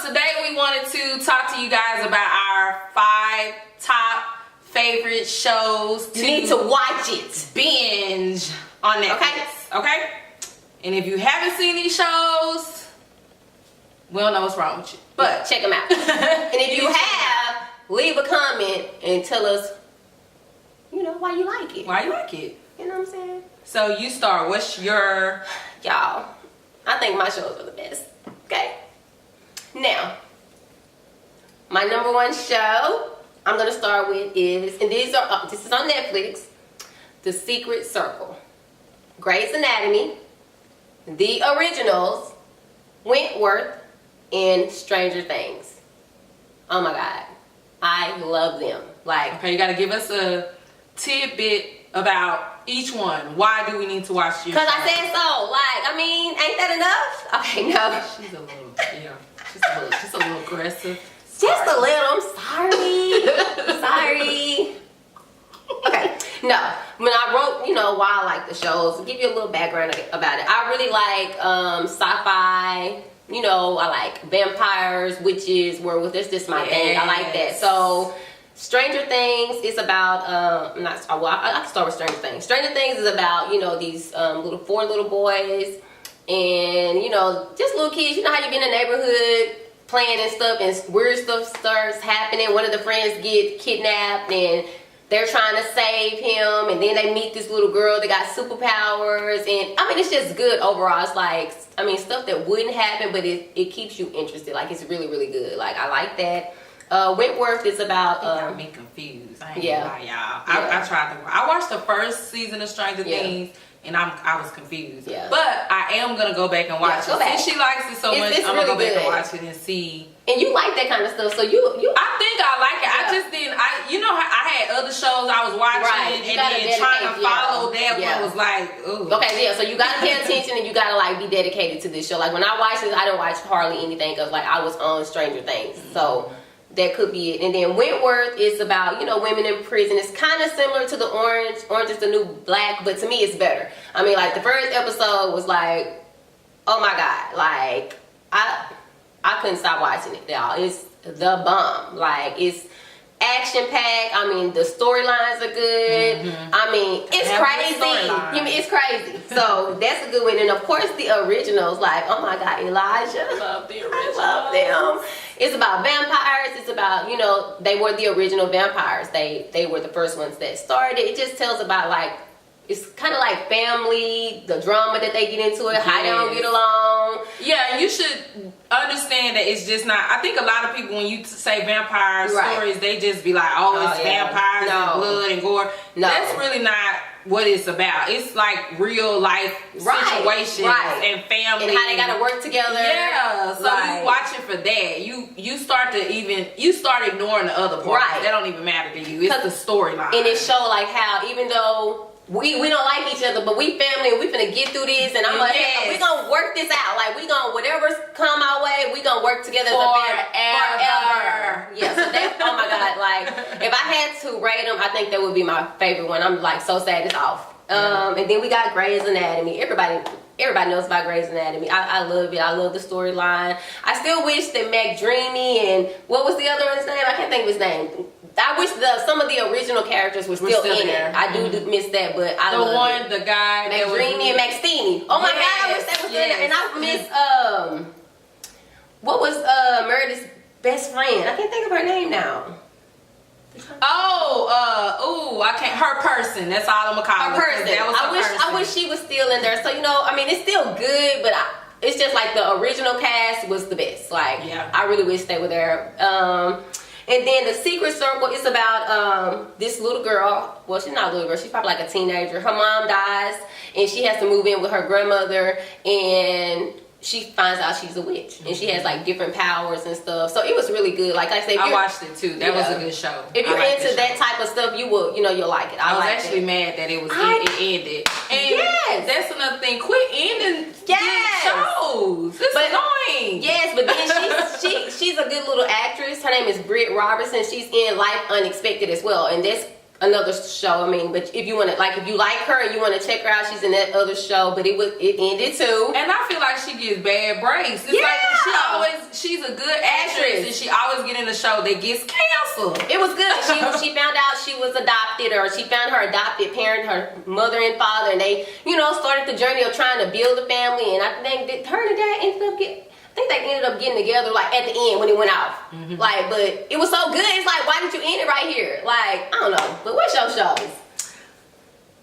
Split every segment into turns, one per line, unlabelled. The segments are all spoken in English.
Today we wanted to talk to you guys about our 5 top favorite shows.
You need to watch it.
Binge on Netflix. Okay? And if you haven't seen these shows, we don't know what's wrong with you. But
check them out. And if you have, leave a comment and tell us, why you like it.
Why you like it.
You know what I'm saying?
So you start. What's your...
Y'all, I think my shows are the best. Okay? Now, my number 1 show I'm going to start with is, and this is on Netflix, The Secret Circle, Grey's Anatomy, The Originals, Wentworth, and Stranger Things. Oh my God. I love them.
Okay, you got to give us a tidbit about each one. Why do we need to watch you?
Because I said so. Ain't that enough? Okay, no.
She's a little, just a little aggressive.
Just a little. I'm sorry. Sorry. Okay. No. When I wrote, why I like the shows, to give you a little background about it. I really like sci-fi. I like vampires, witches, werewolves. That's just my thing. I like that. So, Stranger Things is about, I can start with Stranger Things. Stranger Things is about, these 4 little boys and, just little kids. You know how you be in the neighborhood playing and stuff and weird stuff starts happening. One of the friends get kidnapped and they're trying to save him, and then they meet this little girl that got superpowers, and it's just good overall. It's like, stuff that wouldn't happen, but it keeps you interested. Like, it's really, really good. Like, I like that. Wentworth is about...
got me confused. I ain't gonna lie, y'all. I tried to... I watched the first season of Stranger Things, and I was confused. Yeah. But I am gonna go back and watch it. Since she likes it so much, I'm gonna go back and watch it and see.
And you like that kind of stuff, so you
I think I like it. I just didn't. I had other shows I was watching, and then trying to follow that one was like, ooh.
Okay, yeah. So you gotta pay attention, and you gotta be dedicated to this show. Like when I watched this, I didn't watch hardly anything because I was on Stranger Things, so. That could be it. And then Wentworth is about, women in prison. It's kind of similar to the Orange. Orange is the new black, but to me it's better. The first episode was like, oh my God. Like, I couldn't stop watching it, y'all. It's the bomb. Like, it's action-packed. The storylines are good. It's crazy. It's crazy. So, that's a good one. And, of course, the originals, like, oh my God, Elijah.
I love the originals.
I love them. It's about vampires. It's about, they were the original vampires. They were the first ones that started. It just tells about, like, it's kind of like family, the drama that they get into it, how they don't get along.
Yeah, you should understand that it's just not... I think a lot of people, when you say vampire stories, they just be like, it's vampires and blood and gore. No. That's really not what it's about. It's like real life situations and family.
And how they gotta work together.
Yeah, so you watch it for that. You start ignoring the other parts. That don't even matter to you. It's the storyline.
And it show like how even though we don't like each other, but we family and we finna get through this, and I'm like, hey, we gonna work this out. Like, we gonna, whatever's come our way, we gonna work together forever. Yeah, so that's, oh my God, like, if I had to rate them, I think that would be my favorite one. I'm like so sad it's off. And then we got Grey's Anatomy. Everybody knows about Grey's Anatomy. I love it. I love the storyline. I still wish that McDreamy and what was the other one's name? I can't think of his name. I wish some of the original characters were still in it. I do miss that, but I love it.
The guy
McDreamy and McSteamy. Oh my God, I wish that was in there. And I miss what was Meredith's best friend? I can't think of her name now.
I can't. Her person. That's all I'm gonna call
her. Person. I wish she was still in there. So it's still good, but it's just like the original cast was the best. Like, I really wish they were there. And then The Secret Circle is about this little girl. Well, she's not a little girl. She's probably like a teenager. Her mom dies, and she has to move in with her grandmother, and she finds out she's a witch, and she has like different powers and stuff. So it was really good. Like I said,
I watched it too. That was a good show.
If you're into that type of stuff, you will, you'll like it.
I was actually mad that it ended. And that's another thing. Quit ending shows. It's annoying.
Yes, but then she's a good little actress. Her name is Britt Robertson. She's in Life Unexpected as well, and that's another show. But if you want to, like, if you like her and you want to check her out, she's in that other show. But it ended too.
And I feel like she gets bad breaks. It's like she's a good actress, and she always get in a show that gets canceled.
It was good. She found out she was adopted, or she found her adopted parent, her mother and father, and they, started the journey of trying to build a family. And I think that her and dad ended up getting together like at the end when it went off. Mm-hmm. Like, but it was so good. It's like, why did you end it right here? Like, I don't know. But what's your shows?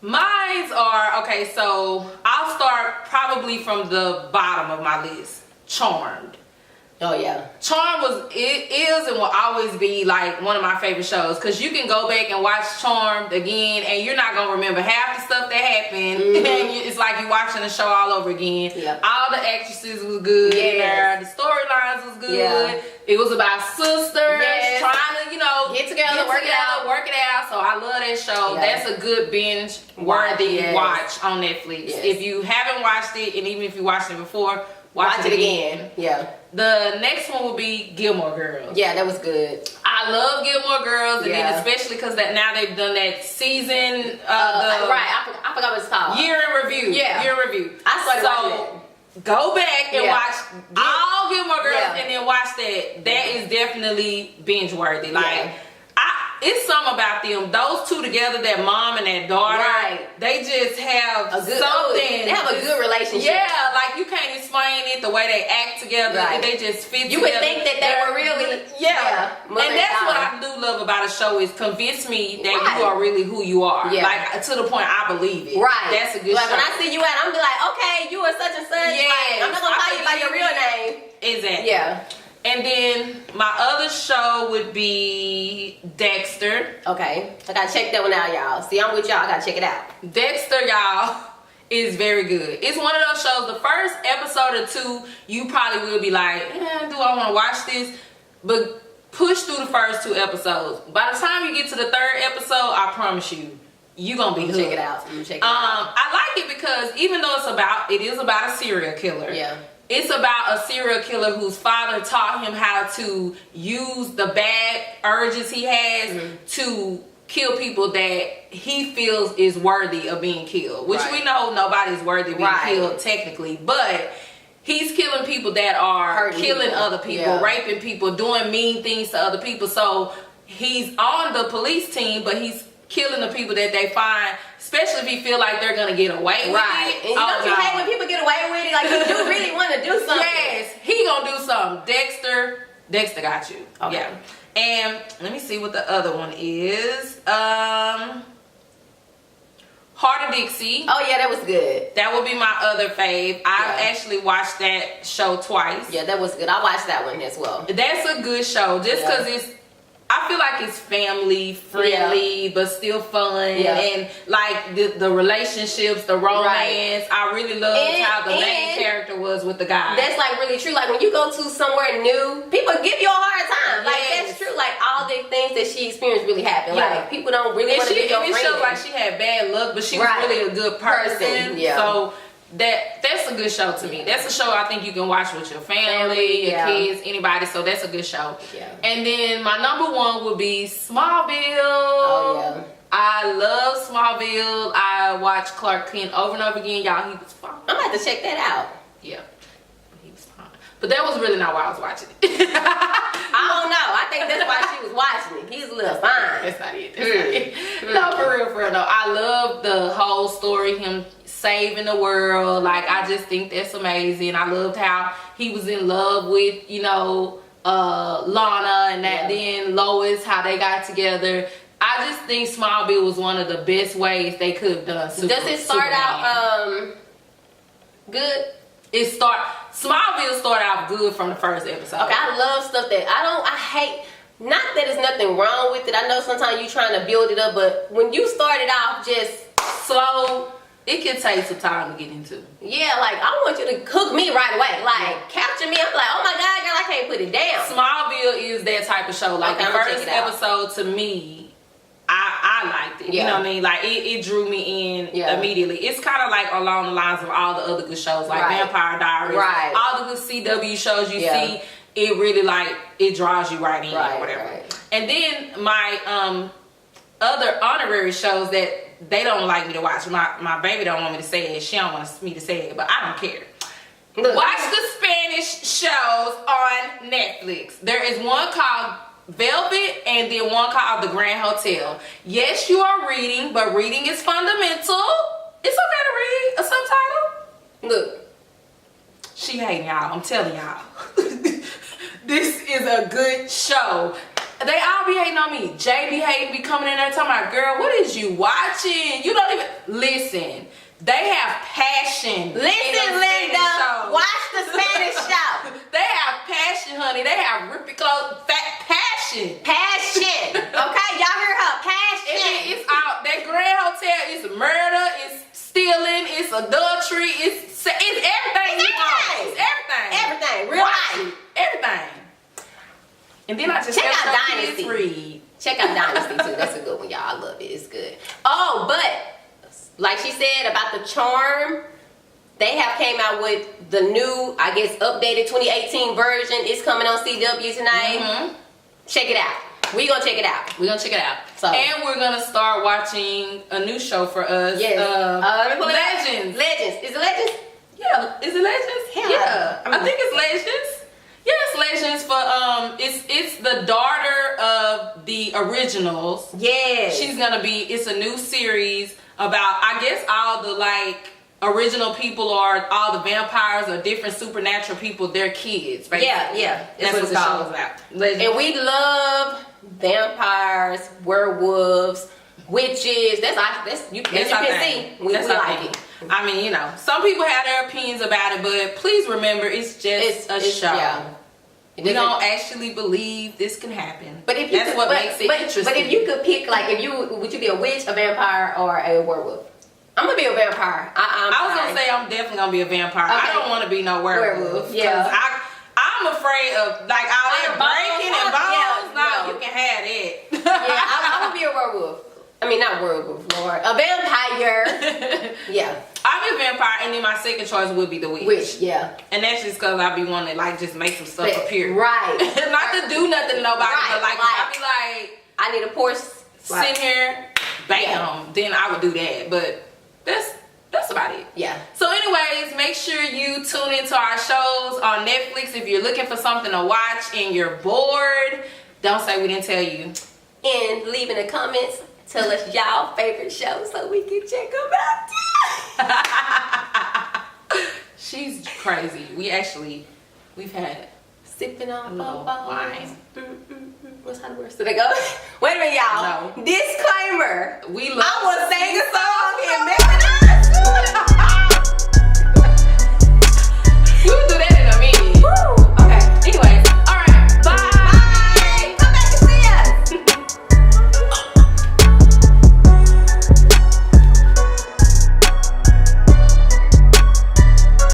Mine are, okay, so I'll start probably from the bottom of my list. Charmed.
Oh yeah.
Charmed is and will always be like one of my favorite shows, because you can go back and watch Charmed again and you're not gonna remember half the stuff that happened. Mm-hmm. And it's like you're watching the show all over again. Yeah. All the actresses was good. Yes. The storylines was good. Yeah. It was about sisters trying to,
get together, work it
out. So I love that show. Yeah. That's a good binge worthy watch on Netflix. Yes. If you haven't watched it, and even if you watched it before, watch it again. Yeah. The next one will be Gilmore Girls.
Yeah, that was good.
I love Gilmore Girls, and then especially because now they've done that season.
I forgot what it's called.
Year in Review. Yeah. Year in Review.
I started watching it.
Go back and watch all Gilmore Girls, and then watch that. That is definitely binge worthy. Like, it's something about them. Those two together, that mom and that daughter, they just have something.
They have a good relationship.
Yeah, like you can't explain it, the way they act together. Right. They just fit
you
together.
You would think that they were really,
and that's what I do love about a show, is convince me that you are really who you are. Yeah. Like, to the point I believe it.
Right.
That's a good show.
When I see you I'm be like, okay, you are such and such. Yeah. Like, I'm not going to call you by your real name.
Exactly.
Yeah.
And then my other show would be Dexter.
Okay. I gotta check that one out, y'all. See, I'm with y'all. I gotta check it out.
Dexter, y'all, is very good. It's one of those shows, the first episode or two, you probably will be like, do I want to watch this? But push through the first 2 episodes. By the time you get to the 3rd episode, I promise you gonna be hooked.
Check it out.
I like it because even though it is about a serial killer. Yeah. It's about a serial killer whose father taught him how to use the bad urges he has to kill people that he feels is worthy of being killed. Which we know nobody's worthy of being killed technically, but he's killing people that are killing other people, raping people, doing mean things to other people. So he's on the police team, but he's killing the people that they find, especially if you feel like they're gonna get away with it.
And don't you hate when people get away with it? Like, you do really want to do something.
Yes, he gonna do something. Dexter got you. Okay. Yeah. And let me see what the other one is. Heart of Dixie.
Oh yeah, that was good.
That would be my other fave. I've actually watched that show twice.
Yeah, that was good. I watched that one as well.
That's a good show, just because I feel like it's family friendly, but still fun, and like the relationships, the romance. I really loved how the main character was with the guy.
That's like really true. Like when you go to somewhere new, people give you a hard time. Like that's true. Like all the things that she experienced really happened. Like people don't really want to be your friend.
It shows like she had bad luck, but she was really a good person. Yeah. So that's a good show to me. That's a show I think you can watch with your family, your kids, anybody. So that's a good show. Yeah. And then my number 1 would be Smallville. Oh yeah. I love Smallville. I watched Clark Kent over and over again. Y'all, he was fine.
I'm gonna have to check that out.
Yeah. He was fine. But that was really not why I was watching it.
I don't know. I think that's why she was watching it. He's a little fine.
That's not it. That's not it. No, for real though. I love the whole story, him saving the world. Like, I just think that's amazing. I loved how he was in love with, Lana, and that then Lois, how they got together. I just think Smallville was one of the best ways they could have done
Does it start out good?
Smallville started out good from the first episode.
Okay, I love stuff that I hate. Not that there's nothing wrong with it. I know sometimes you're trying to build it up, but when you start it off just slow,
it can take some time to get into.
Yeah, like I want you to cook me right away. Like capture me. I'm like, oh my God, girl, I can't put it down.
Smallville is that type of show. Like the first episode to me, I liked it. You know what I mean? Like it drew me in immediately. It's kind of like along the lines of all the other good shows, like Vampire Diaries, all the good CW shows you see. It really it draws you right in or whatever. And then my other honorary shows that they don't like me to watch. My baby don't want me to say it. She don't want me to say it, but I don't care. Watch the Spanish show shows on Netflix. There is one called Velvet and then one called The Grand Hotel. Yes, you are reading, but reading is fundamental. It's okay to read a subtitle.
Look.
She hating y'all. I'm telling y'all. This is a good show. They all be hating on me. Jay be hating, be coming in there talking about, girl, what is you watching? You don't even listen. They have passion.
Listen, Linda. Watch the Spanish show.
They have passion, honey. They have rippy clothes, fat passion.
Passion. Okay, y'all heard her. Passion.
It's out. That Grand Hotel is murder. It's stealing. It's adultery. It's everything you want. It's everything.
Everything. Real life.
Everything. And then I just
check out Dynasty.
Read.
Check out Dynasty too. That's a good one, y'all. I love it. It's good. Oh, but like she said about the charm, they have came out with the new, I guess, updated 2018 version. It's coming on CW tonight.
Mm-hmm.
Check it out. We're gonna check it out. So,
and we're gonna start watching a new show for us.
Yes.
Legends.
Is it Legends?
Yeah. Is it Legends?
Hell,
yeah. I think it's Legends. Yes, Legends for it's the daughter of the originals.
Yeah.
It's a new series about, I guess, all the like original people or all the vampires or different supernatural people, they're kids, right?
Yeah.
That's what the show is about. Legends.
And we love vampires, werewolves, witches. That's you can see. We like it.
I mean, you know, some people have their opinions about it, but please remember, it's just a show.
Yeah.
We don't actually believe this can happen.
But if you
that's what makes it interesting.
But if you could pick, like, would you be a witch, a vampire, or a werewolf? I'm gonna be a vampire.
I was gonna say I'm definitely gonna be a vampire. Okay. I don't want to be no werewolf.
Yeah.
I'm afraid of like all that breaking and bones. No, you can have it.
Yeah, I'm gonna be a werewolf. I mean, not werewolf, Lord. A vampire. Yeah.
I'll be a vampire, and then my second choice would be the witch.
Witch, yeah.
And that's just because I be wanting to like just make some stuff appear.
Right.
Not to do nothing to nobody, but like if I be like,
I need a portion.
Sit here, bam, then I would do that. But that's about it.
Yeah.
So anyways, make sure you tune into our shows on Netflix. If you're looking for something to watch and you're bored, don't say we didn't tell you.
And leave in the comments, tell us y'all favorite shows so we can check them out.
She's crazy. We've had
sipping on
wine.
What's how the words? Did I go? Wait a minute, y'all.
No.
Disclaimer.
We love
I was saying a song.